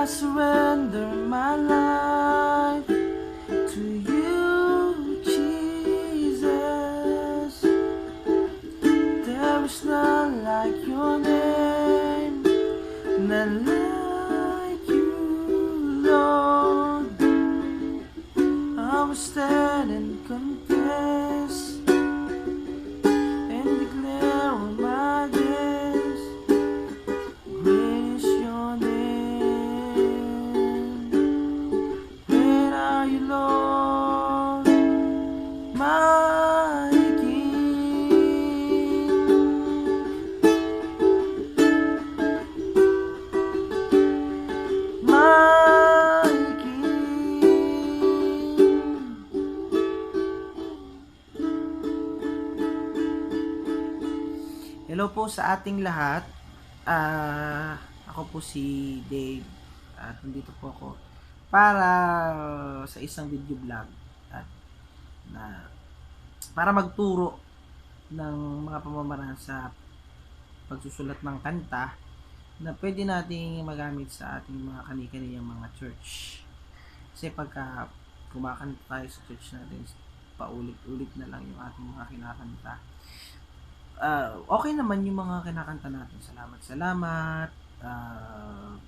I surrender my life to you, Jesus. There is none like your name, none like you, Lord. I will stand and confess and declare all my days, great is your name. Great are you, Lord, my King. My Hello po sa ating lahat. Ako po si Dave at nandito po ako para sa isang video vlog at na para magturo ng mga pamamaraan sa pagsusulat ng kanta na pwede nating magamit sa ating mga kani-kaniyang mga church. Kasi pagka kumakanta tayo sa church natin, paulit-ulit na lang yung ating mga kinakanta. Okay naman yung mga kinakanta natin. Salamat,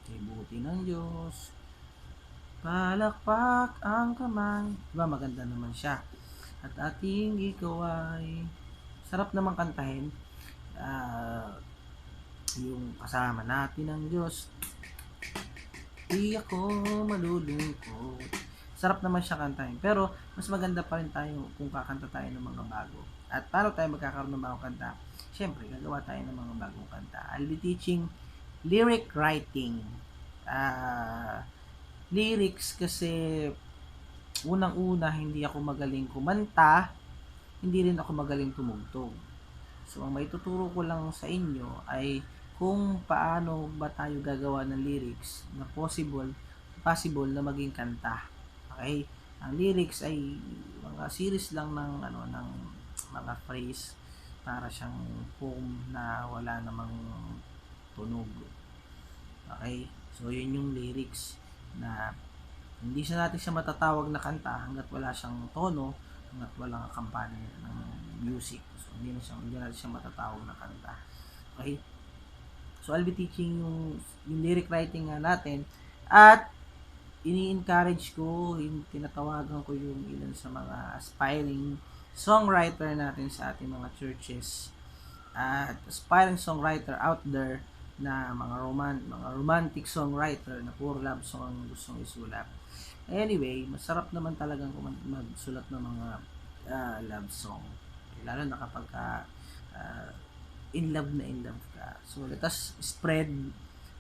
kay buti ng Diyos, palakpak ang kamay. Diba, maganda naman siya. At ating ikaw ay sarap naman kantahin. Yung kasama natin ang Diyos, di ako malulungkot. Sarap naman siya kantahin. Pero, mas maganda pa rin tayo kung kakanta tayo ng mga bago. At paano tayo magkakaroon ng bagong kanta? Siyempre, gagawa tayo ng mga bagong kanta. I'll be teaching lyric writing. Lyrics kasi unang-una, hindi ako magaling kumanta, hindi rin ako magaling tumugtog. So, ang maituturo ko lang sa inyo ay kung paano ba tayo gagawa ng lyrics na possible na maging kanta. Okay? Ang lyrics ay mga series lang ng ng mga phrase para siyang poem na wala namang tunog. Okay? So, yun yung lyrics na hindi natin siya matatawag na kanta hanggat wala siyang tono, hanggat walang kampanya ng music. So, hindi natin siya matatawag na kanta. Okay? So, I'll be teaching yung lyric writing nga natin at ini-encourage ko, tinatawagan ko yung ilan sa mga aspiring songwriter natin sa ating mga churches at aspiring songwriter out there na mga romantic songwriter na puro love song ang gustong isulat. Anyway, masarap naman talagang magsulat ng mga love song. Lalo na kapag in love ka. So, let us spread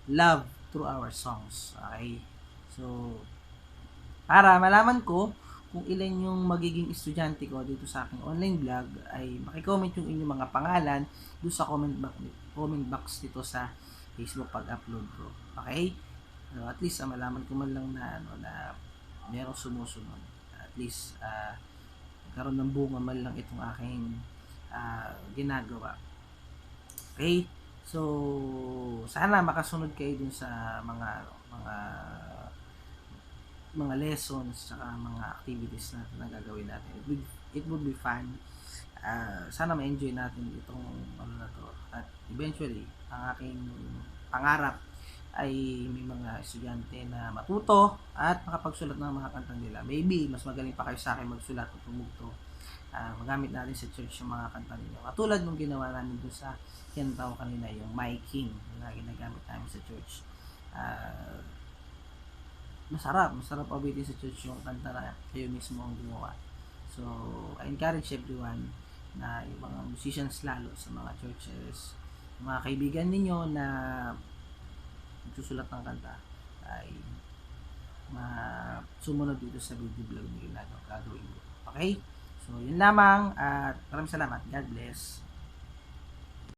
love through our songs. Okay? So, para malaman ko kung ilan yung magiging estudyante ko dito sa aking online vlog, ay makicomment yung inyong mga pangalan doon sa comment box dito sa Facebook pag-upload ko. Okay? So, at least malaman ko man lang na na merong sumusunod. At least karon ng bunga man lang itong aking ginagawa. Okay? So, sana makasunod kayo dun sa mga lessons saka mga activities natin na gagawin natin. It would be fun. Sana ma-enjoy natin itong na to. At eventually, ang aking pangarap ay may mga estudyante na matuto at makapagsulat ng mga kanta nila. Maybe, mas magaling pa kayo sa akin magsulat o tumugto. Magamit natin sa church yung mga kanta ninyo. Katulad nung ginawa namin doon sa kinanta ko kanina, yung My King na ginagamit namin sa church. Masarap awitin sa church yung kanta na kayo mismo ang gumawa. So, I encourage everyone na yung mga musicians lalo sa mga churches, mga kaibigan ninyo na magsusulat ng kanta ay sumunod dito sa video vlog na gagawin ko. Okay? So, yun lamang at maraming salamat. God bless.